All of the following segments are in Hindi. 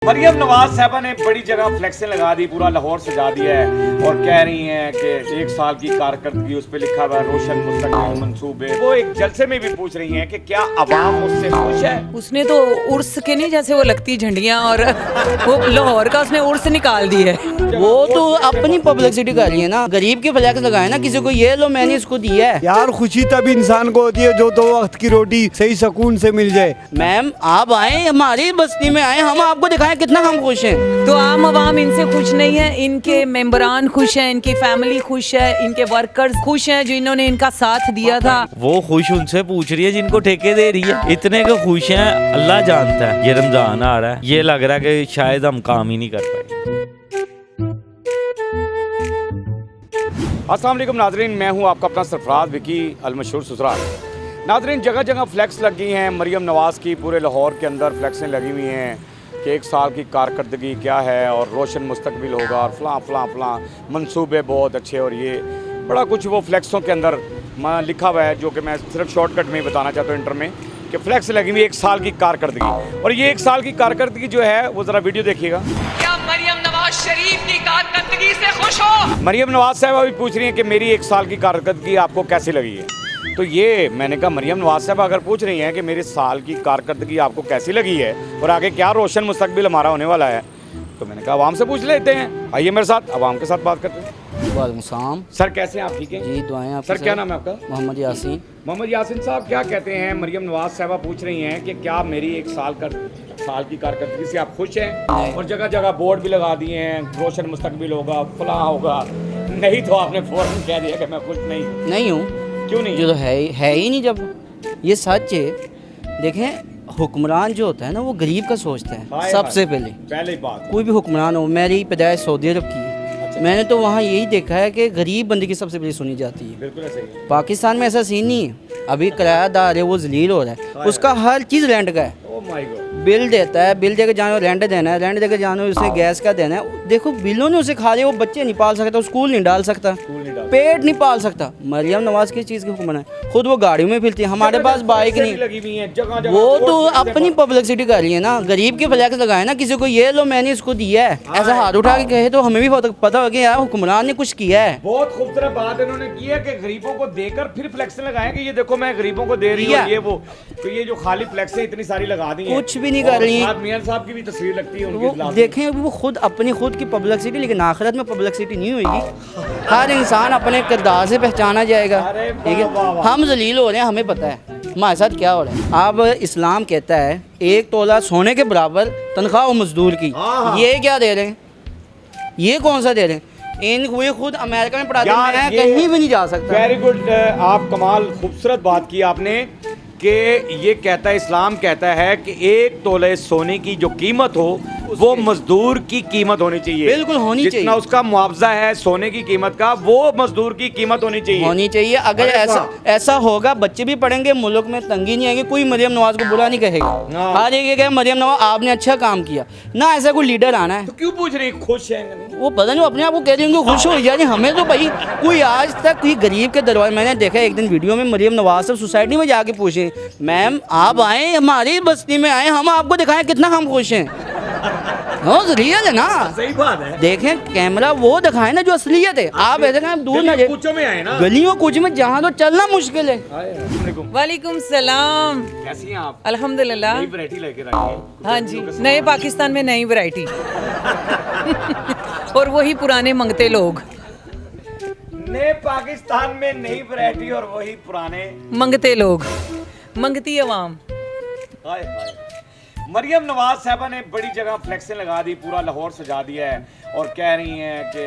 मरियम नवाज साहबा ने बड़ी जगह फ्लेक्सें लगा दी, पूरा लाहौर सजा दिया है और कह रही हैं कि 1 साल की कारकर्दगी उस पर लिखा हुआ है, रोशन मुस्तकबिल मंसूबे। वो एक जलसे में भी पूछ रही हैं कि क्या अवाम उससे खुश है। उसने तो उर्स के नहीं जैसे वो लगती झंडियां और वो लाहौर का उसने उर्स निकाल दी है। वो तो अपनी पब्लिसिटी कर रही है ना, गरीब के फ्लैक्स लगाए ना, किसी को ये लो मैंने इसको दिया है। यार खुशी तभी इंसान को होती है जो 2 वक्त की रोटी सही सुकून से मिल जाए। मैम आप आए हमारी बस्ती में आए, हम आपको दिखाएं कितना हम खुश हैं। तो आम आवाम इनसे खुश नहीं है, इनके मेंबरान खुश हैं, इनकी फैमिली खुश है, इनके वर्कर्स खुश हैं जो इन्होंने इनका साथ दिया था। वो खुश उनसे पूछ रही है जिनको ठेके दे रही है। इतने के खुश हैं अल्लाह जानता है। ये रमजान आ रहा है, ये लग रहा है कि शायद हम काम ही नहीं कर पाए। अस्सलाम वालेकुम नाजरीन, मैं हूं आपका अपना सरफराज विकी अलमशहूर ससुराल। नाजरीन, जगह जगह फ्लैक्स लगी हैं मरियम नवाज की, पूरे लाहौर के अंदर फ्लैक्सें लगी हुई हैं कि 1 साल की कारकर्दगी क्या है और रोशन मुस्तकबिल होगा और फलां फलां फलां मंसूबे बहुत अच्छे, और ये बड़ा कुछ वो फ्लैक्सों के अंदर लिखा हुआ है, जो कि मैं सिर्फ शॉर्टकट में ही बताना चाहता हूँ इंटर में, कि फ्लैक्स लगी हुई 1 साल की कारकर्दगी। और ये 1 साल की कारकर्दगी जो है वो ज़रा वीडियो देखिएगा। क्या मरियम नवाज शरीफ की कारकर्दगी से खुश हो? मरियम नवाज साहब भी पूछ रही हैं कि मेरी 1 साल की कारकर्दगी आपको कैसी लगी है। तो ये मैंने कहा मरियम नवाज साहब अगर पूछ रही हैं कि मेरे साल की कारकर्दगी आपको कैसी लगी है और आगे क्या रोशन मुस्तकबिल हमारा होने वाला है, तो मैंने कहा आवाम से पूछ लेते हैं। आइए मेरे साथ आवाम के साथ बात करते हैं। वालेकुम सलाम। सर कैसे हैं आप? ठीक हैं जी दुआएं आप। सर क्या नाम है आपका? मोहम्मद यासीन। मोहम्मद यासीन साहब, क्या कहते हैं मरियम नवाज साहबा पूछ रही हैं कि क्या मेरी 1 साल की कारकर्दगी से आप खुश हैं? और जगह जगह बोर्ड भी लगा दिए हैं, रोशन मुस्तकबिल होगा, फलां होगा। नहीं तो आपने फौरन कह दिया कि मैं खुश नहीं हूँ। क्यों नहीं? जो तो है ही नहीं, जब ये सच है। देखें हुक्मरान जो होता है ना वो गरीब का सोचता है सबसे पहले बात। कोई भी हुक्मरान हो, मेरी पैदाइश सऊदी अरब की है। मैंने तो वहाँ यही देखा है कि गरीब बंदे की सबसे पहले सुनी जाती है। बिल्कुल सही है। पाकिस्तान में ऐसा सीन नहीं है। अभी किरायादार है वो जलील हो रहा है, उसका हर चीज़ रेंट का है। Oh my God. बिल देता है, बिल देकर जानो रेंट देना है, रेंट देकर जानो उसे गैस का देना है। देखो बिलों ने उसे खा लिया, वो बच्चे नहीं पाल सकता, स्कूल नहीं डाल सकता, पेट नहीं पाल सकता। मरियम नवाज किस चीज़ की हुक्मरान है? खुद वो गाड़ियों में फिरती है, हमारे पास बाइक नहीं। लगी हुई है जगह जगह। वो तो अपनी पब्लिसिटी कर रही है ना, गरीब के फ्लैक्स लगाए ना, किसी को ये लो मैंने इसको दिया है, ऐसा हाथ उठा के कहे तो हमें भी पता हो कि यार हुक्मरान ने कुछ किया है। बहुत खूबसूरत बात इन्होंने की है कि गरीबों को देकर फिर फ्लेक्स लगाए कि ये देखो मैं गरीबों को दे रही हूँ, ये वो। तो ये जो खाली फ्लेक्सें इतनी सारी लगा दी हैं, कुछ भी नहीं कर रही। मियां साहब की भी तस्वीर लगती है वो उनकी। देखें वो खुद अपनी खुद की पब्लिसिटी, लेकिन आखिरत में पब्लिसिटी नहीं होगी। हर इंसान अपने किरदार से पहचाना जाएगा, ठीक है। हम जलील हो रहे हैं, हमें पता है हमारे साथ क्या हो रहा है। अब इस्लाम कहता है 1 तोला सोने के बराबर तनख्वाह हो मजदूर की। ये क्या दे रहे हैं? ये कौन सा दे रहे हैं? इन हुए खुद अमेरिका में पढ़ाते हैं, मैं कहीं भी नहीं जा सकता। वेरी गुड, आप कमाल खूबसूरत बात की आपने कि ये कहता है, इस्लाम कहता है कि 1 तोले सोने की जो कीमत हो वो मजदूर की कीमत होनी चाहिए। बिल्कुल होनी चाहिए। जितना उसका मुआवजा है सोने की कीमत का, वो मजदूर की कीमत होनी चाहिए। अगर ऐसा होगा बच्चे भी पढ़ेंगे, मुल्क में तंगी नहीं आएगी, कोई मरियम नवाज को बुरा नहीं कहेगा। हर एक कहे मरियम नवाज आपने अच्छा काम किया ना, ऐसा कोई लीडर आना है। तो क्यों पूछ रही खुश है? वो पता नहीं अपने आप को कह रही होंगे खुश हो जाए। हमें तो भाई कोई आज तक कोई गरीब के दरवाजे, मैंने देखा एक दिन वीडियो में मरियम नवाज साहब सोसाइटी में जाके पूछे मैम आप आए हमारी बस्ती में आए, हम आपको दिखाएं कितना हम खुश हैं। रियल है ना, सही बात है। देखें कैमरा वो दिखाए ना जो असलियत है। आप ऐसे कहें दूर ना कुछ में आए ना, गलियों कुछ में जहाँ तो चलना मुश्किल है। वालेकुम सलाम। कैसी हैं आप? अल्हम्दुलिल्लाह। नई वैरायटी लेके आई है। हाँ जी, नए पाकिस्तान में नई वैरायटी और वही पुराने मंगते लोग। नए पाकिस्तान में नई वैरायटी और वही पुराने मंगते लोग, मंगती अवाम। हाय हाय। मरियम नवाज साहबा ने बड़ी जगह फ्लेक्सें लगा दी, पूरा लाहौर सजा दिया है और कह रही हैं कि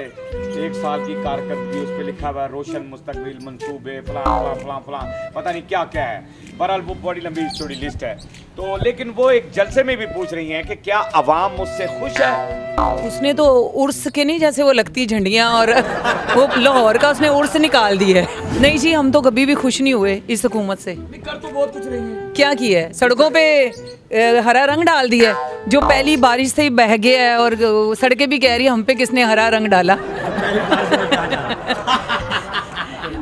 1 साल की कारकर्दगी उस पर लिखा हुआ है, रोशन मुस्तकबिल मंसूबे फलां फलां फलां फलां, पता नहीं क्या क्या है। बहरहाल वो बड़ी लंबी चौड़ी लिस्ट है। तो लेकिन वो एक जलसे में भी पूछ रही हैं कि क्या अवाम मुझसे खुश है। उसने तो उर्स के नहीं जैसे वो लगती झंडियां और वो लाहौर का उसने उर्स निकाल दी है। नहीं जी, हम तो कभी भी खुश नहीं हुए इस हुकूमत से। कर तो बहुत कुछ रही है। क्या किया है? सड़कों पे हरा रंग डाल दिया है, जो पहली बारिश से ही बह गया है, और सड़कें भी कह रही है हम पे किसने हरा रंग डाला।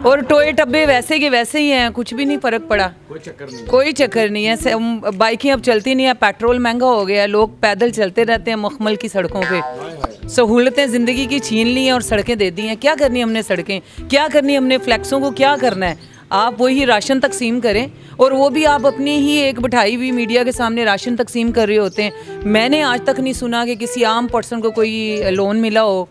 और टोए टब्बे वैसे के वैसे ही हैं, कुछ भी नहीं फ़र्क पड़ा, कोई चक्कर नहीं। कोई चक्कर नहीं है। बाइकें अब चलती नहीं है, पेट्रोल महंगा हो गया है, लोग पैदल चलते रहते हैं मखमल की सड़कों पे। सहूलतें ज़िंदगी की छीन ली हैं और सड़कें दे दी हैं। क्या करनी हमने सड़कें, क्या करनी हमने फ्लैक्सों को, क्या करना है? आप वही राशन तकसीम करें, और वो भी आप अपनी ही एक बिठाई हुई मीडिया के सामने राशन तकसीम कर रहे होते हैं। मैंने आज तक नहीं सुना कि किसी आम पर्सन को कोई लोन मिला हो।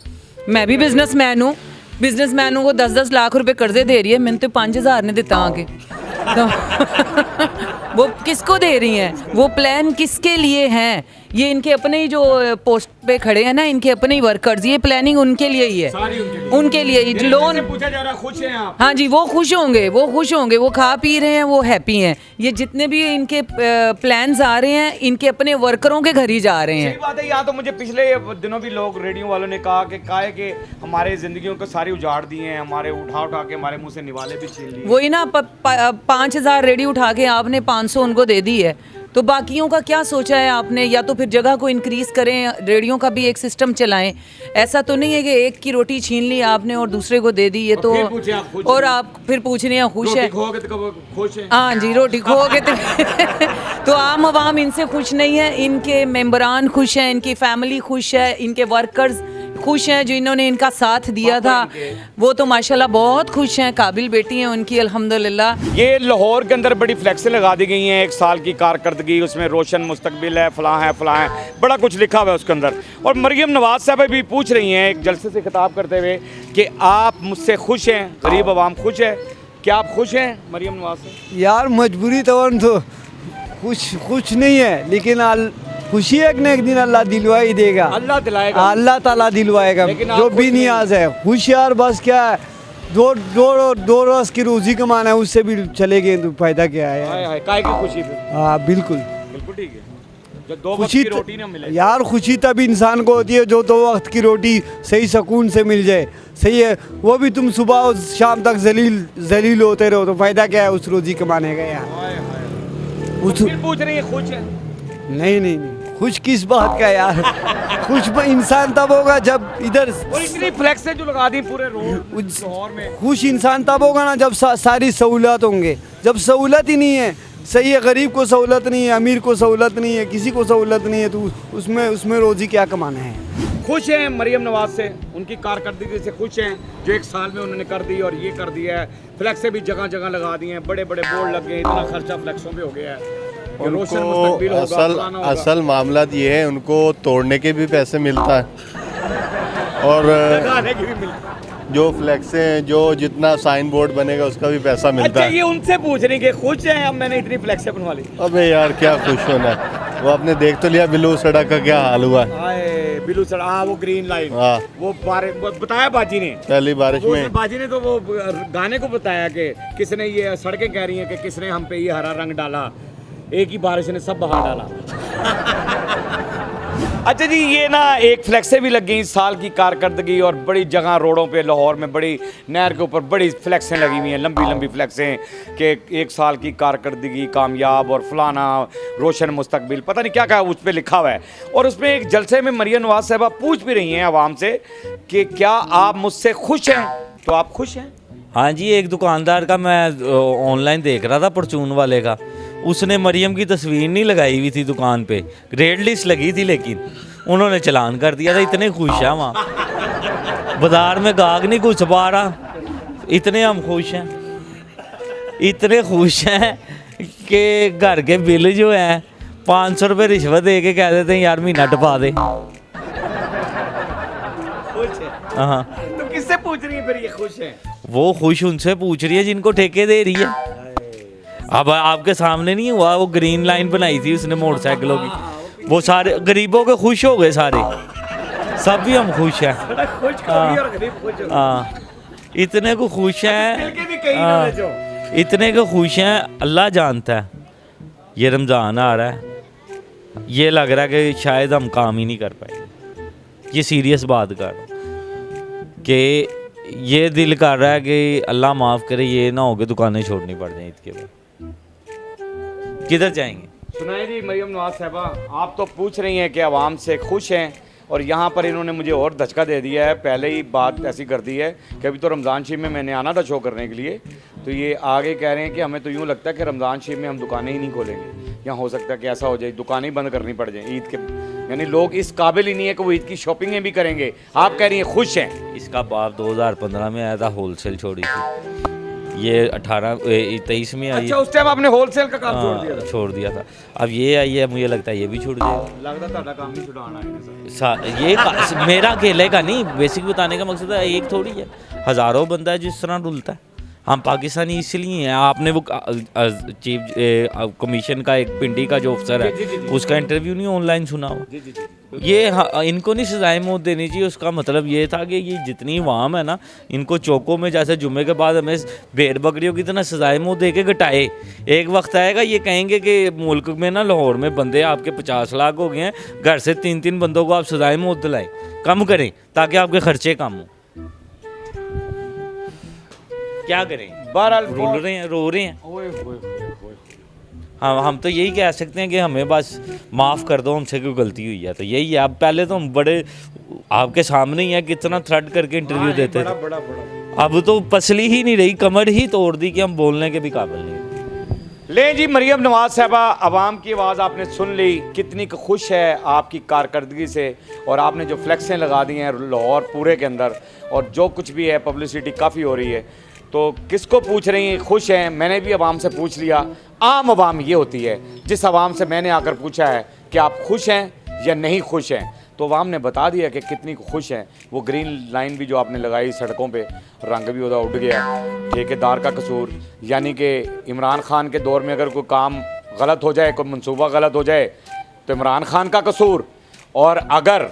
मैं भी बिजनेसमैन हूँ, बिजनेसमैनों को 10-10 लाख रुपए कर्जे दे रही है, मैंने तो 5,000 ने देता आगे। तो वो किसको दे रही हैं? वो प्लान किसके लिए हैं? ये इनके अपने ही जो पोस्ट पे खड़े हैं ना, इनके अपने ही वर्कर्स, ये प्लानिंग उनके लिए ही है, उनके लिए ही लोन। पूछा जा रहा, खुश हैं आप? हाँ जी, वो खुश होंगे, वो खुश होंगे, वो खा पी रहे हैं, वो हैप्पी हैं। ये जितने भी इनके प्लान्स आ रहे हैं, इनके अपने वर्करों के घर ही जा रहे हैं। सही बात है। यहाँ तो मुझे पिछले दिनों भी लोग रेडियो वालों ने कहा कि हमारे जिंदगियों को सारी उजाड़ दी हैं, हमारे उठा उठा के हमारे मुंह से निवाले भी छीन लिए। वही ना, 5,000 रेडी उठा के आपने 500 उनको दे दी है, तो बाकियों का क्या सोचा है आपने? या तो फिर जगह को इंक्रीज करें, रेडियो का भी एक सिस्टम चलाएं। ऐसा तो नहीं है कि एक की रोटी छीन ली आपने और दूसरे को दे दी। ये तो, और आप फिर पूछ रहे हैं खुश है? खुश है। हाँ जी, रोटी खोगे तो आम आवाम इनसे खुश नहीं है। इनके मेंबरान खुश हैं, इनकी फैमिली खुश है, इनके वर्कर्स खुश हैं जो इन्होंने इनका साथ दिया था, वो तो माशाल्लाह बहुत खुश हैं। काबिल बेटी हैं उनकी, अल्हम्दुलिल्लाह। ये लाहौर के अंदर बड़ी फ्लैक्सें लगा दी गई हैं, 1 साल की कारकर्दगी, उसमें रोशन मुस्तकबिल है, फलां है, बड़ा कुछ लिखा हुआ है उसके अंदर। और मरियम नवाज साहब भी पूछ रही हैं एक जलसे से खिताब करते हुए कि आप मुझसे खुश हैं, गरीब आवाम खुश है, क्या आप खुश हैं मरियम नवाज से? यार मजबूरी तो खुश नहीं है, लेकिन खुशी एक न एक दिन अल्लाह दिलवा ही देगा। अल्लाह दिलाएगा, अल्लाह ताला दिलवाएगा, लेकिन आप जो खुश भी नहीं। नियाज है। खुश यार बस क्या है, दो रोज की रोजी कमाना है, उससे भी चले गए तो फायदा क्या है? हाय हाय, काय की खुशी फिर? हाँ बिल्कुल बिल्कुल ठीक है। जब 2 वक्त खुशी की रोटी ना मिले यार, खुशी तब इंसान को होती है जो 2 वक्त की रोटी सही सुकून से मिल जाए। सही है, वो भी तुम सुबह और शाम तक जलील होते रहो तो फायदा क्या है उस रोजी कमाने का यार? हाय हाय। उस फिर पूछ रही है खुश है? नहीं, खुश किस बात का यार? खुश इंसान तब होगा जब इधर और इतनी फ्लैक्सें जो लगा दी पूरे रोड लाहौर में। खुश इंसान तब होगा ना जब सारी सहूलत होंगे। जब सहूलत ही नहीं है, सही है, गरीब को सहूलत नहीं है, अमीर को सहूलत नहीं है, किसी को सहूलत नहीं है, तो उसमें रोजी क्या कमाना है? खुश हैं मरियम नवाज से, उनकी कारकर्दगी से खुश हैं जो 1 साल में उन्होंने कर दी और ये कर दिया है। फ्लैक्सें भी जगह जगह लगा दी हैं, बड़े बड़े बोर्ड लग गए, इतना खर्चा फ्लैक्सों पे हो गया है। उनको असल मामला ये है, उनको तोड़ने के भी पैसे मिलता है और लगाने की भी मिलती है। जो फ्लैक्सें हैं, जो जितना साइन बोर्ड बनेगा उसका भी पैसा मिलता अच्छा, है। ये उनसे पूछ रही कि खुश हैं अब मैंने इतनी फ्लैक्सें बनवा ली? अबे यार क्या खुश होना है, वो आपने देख तो लिया बिल्लू सड़क का क्या हाल हुआ है। आए बिल्लू सड़क, हाँ वो ग्रीन लाइन, हाँ। वो बताया बाजी ने, पहली बारिश वो में बाजी ने तो वो गाने को बताया कि किसने ये सड़कें कह रही हैं कि किसने हम पे ये हरा रंग डाला, एक ही बारिश ने सब बहा डाला। अच्छा जी, ये ना एक फ्लैक्सें भी लग गई, साल की कारकर्दगी, और बड़ी जगह रोडों पे लाहौर में बड़ी नहर के ऊपर बड़ी फ्लैक्सें लगी हुई हैं, लंबी लंबी फ्लैक्सें कि 1 साल की कारकर्दगी कामयाब और फलाना रोशन मुस्तकबिल, पता नहीं क्या क्या उस पर लिखा हुआ है। और उसमें एक जलसे में मरियम नवाज साहबा पूछ भी रही हैं आवाम से कि क्या आप मुझसे खुश हैं? तो आप खुश हैं? हाँ जी, एक दुकानदार का मैं ऑनलाइन देख रहा था, परचून वाले का, उसने मरियम की तस्वीर नहीं लगाई हुई थी दुकान पे, रेड लिस्ट लगी थी, लेकिन उन्होंने चलान कर दिया था। इतने खुश हैं वहाँ, बाजार में गाहक नहीं घुस पा रहा, इतने हम खुश हैं, इतने खुश हैं कि घर के बिल जो हैं 500 रुपये रिश्वत दे के कह देते हैं यार महीना टपा दे। खुश है? हाँ, तो किससे पूछ रही है फिर ये खुश है? वो खुश उनसे पूछ रही है जिनको ठेके दे रही है। अब आपके सामने नहीं हुआ, वो ग्रीन लाइन बनाई थी उसने मोटरसाइकिलों की, वो सारे गरीबों के खुश हो गए सारे, सब भी हम खुश हैं। खुश और गरीब खुश हो। हाँ, इतने को खुश हैं, दिल के भी कई ना जो। इतने को खुश हैं, अल्लाह जानता है। ये रमज़ान आ रहा है, ये लग रहा है कि शायद हम काम ही नहीं कर पाएंगे। ये सीरियस बात कर रहा हूँ कि ये दिल कर रहा है कि अल्लाह माफ़ करे, ये ना हो कि दुकानें छोड़नी पड़ जाएं ईद के बाद, किधर जाएंगे? सुनाए जी मरियम नवाज साहबा, आप तो पूछ रही हैं कि आवाम से खुश हैं और यहाँ पर इन्होंने मुझे और धचका दे दिया है, पहले ही बात ऐसी कर दी है कि अभी तो रमज़ान शरीफ में मैंने आना था शो करने के लिए, तो ये आगे कह रहे हैं कि हमें तो यूँ लगता है कि रमज़ान शरीफ में हम दुकानें ही नहीं खोलेंगे, या हो सकता है कि ऐसा हो जाए दुकानें ही बंद करनी पड़ जाए ईद के, यानी लोग इस काबिल ही नहीं है कि वो ईद की शॉपिंगें भी करेंगे। आप कह रही हैं खुश हैं। इसका बाप 2015 में आया था, होलसेल छोड़ी थी, ये 23 में आई। अच्छा, उस टाइम आपने होलसेल का काम छोड़ दिया हाँ, था। छोड़ दिया था। अब ये आई है, मुझे लगता है ये भी छूट जाएगा। लगता ਤੁਹਾਡਾ काम ही छुड़ाना है ये मेरा अकेले का नहीं, बेसिक बताने का मकसद है एक थोड़ी है, हज़ारों बंदा है जिस तरह डुलता है। हम पाकिस्तानी इसलिए हैं। आपने वो चीफ कमीशन का एक पिंडी का जो अफसर है उसका इंटरव्यू नहीं ऑनलाइन सुना हो। ये इनको नहीं सजाएं मौत देनी चाहिए। उसका मतलब ये था कि ये जितनी अवाम है ना, इनको चौकों में जैसे जुम्मे के बाद हमें भेड़ बकरियों की तरह सजाएं मौत दे के घटाए। एक वक्त आएगा ये कहेंगे कि मुल्क में ना लाहौर में बंदे आपके 50 लाख हो गए हैं, घर से 3-3 बंदों को आप सजाएं मौत दिलाएं, कम करें ताकि आपके खर्चे कम हों। क्या करें, बहरहाल रुल रहे हैं, रो रहे हैं। हम तो यही कह सकते हैं कि हमें बस माफ़ कर दो, हमसे कोई गलती हुई है तो यही है। अब पहले तो हम बड़े आपके सामने ही है कितना थ्रेट करके इंटरव्यू देते थे, अब तो पसली ही नहीं रही, कमर ही तोड़ दी कि हम बोलने के भी काबिल नहीं। ले जी, मरियम नवाज साहबा, आवाम की आवाज़ आपने सुन ली, कितनी खुश है आपकी कारकर्दगी से, और आपने जो फ्लैक्सें लगा दी हैं लाहौर पूरे के अंदर, और जो कुछ भी है पब्लिसिटी काफ़ी हो रही है, तो किसको पूछ रही हैं खुश हैं? मैंने भी आवाम से पूछ लिया। आम आवाम ये होती है, जिस आवाम से मैंने आकर पूछा है कि आप खुश हैं या नहीं खुश हैं, तो आवाम ने बता दिया कि कितनी खुश हैं। वो ग्रीन लाइन भी जो आपने लगाई सड़कों पे, रंग भी उधर उड़ गया। ठेकेदार का कसूर, यानी कि इमरान खान के दौर में अगर कोई काम गलत हो जाए, कोई मंसूबा गलत हो जाए तो इमरान खान का कसूर, और अगर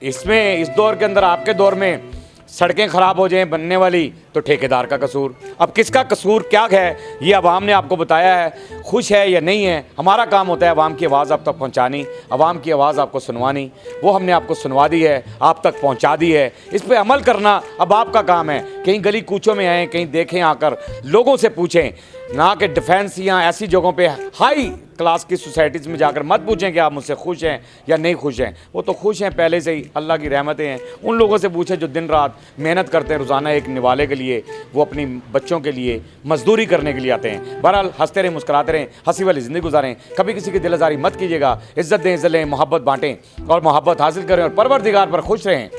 इसमें इस दौर के अंदर आपके दौर में सड़कें ख़राब हो जाएं बनने वाली तो ठेकेदार का कसूर। अब किसका कसूर क्या है ये आवाम ने आपको बताया है। खुश है या नहीं है, हमारा काम होता है आवाम की आवाज़ आप तक पहुंचानी, आवाम की आवाज़ आपको सुनवानी। वो हमने आपको सुनवा दी है, आप तक पहुंचा दी है, इस पर अमल करना अब आपका काम है। कहीं गली कूचों में आएँ, कहीं देखें, आकर लोगों से पूछें, ना कि डिफेंस या ऐसी जगहों पे हाई क्लास की सोसाइटीज़ में जाकर मत पूछें कि आप मुझसे खुश हैं या नहीं खुश हैं। वो तो खुश हैं पहले से ही, अल्लाह की रहमतें हैं। उन लोगों से पूछें जो दिन रात मेहनत करते हैं रोज़ाना एक निवाले के लिए, वो अपनी बच्चों के लिए मजदूरी करने के लिए आते हैं। बहरहाल हंसते रहें, मुस्कुराते रहें, हंसी वाली ज़िंदगी गुजारें, कभी किसी की दिल आज़ारी मत कीजिएगा। इज़्ज़त दें, इज़्ज़त लें, मोहब्बत बाँटें और मोहब्बत हासिल करें, और परवरदिगार पर खुश रहें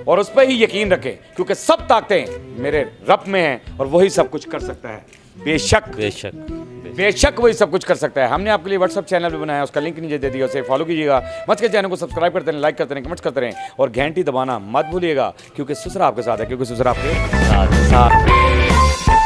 और उस पर ही यकीन रखें, क्योंकि सब ताकतें मेरे रब में हैं और वही सब कुछ कर सकता है। बेशक बेशक बेशक वही सब कुछ कर सकता है। हमने आपके लिए व्हाट्सअप चैनल भी बनाया, उसका लिंक नीचे दे दिया, उसे फॉलो कीजिएगा। मत के चैनल को सब्सक्राइब करते रहें, लाइक करते रहें, कमेंट्स करते रहें, और घंटी दबाना मत भूलिएगा, क्योंकि ससुर आपके साथ है, क्योंकि ससुर आपके साथ।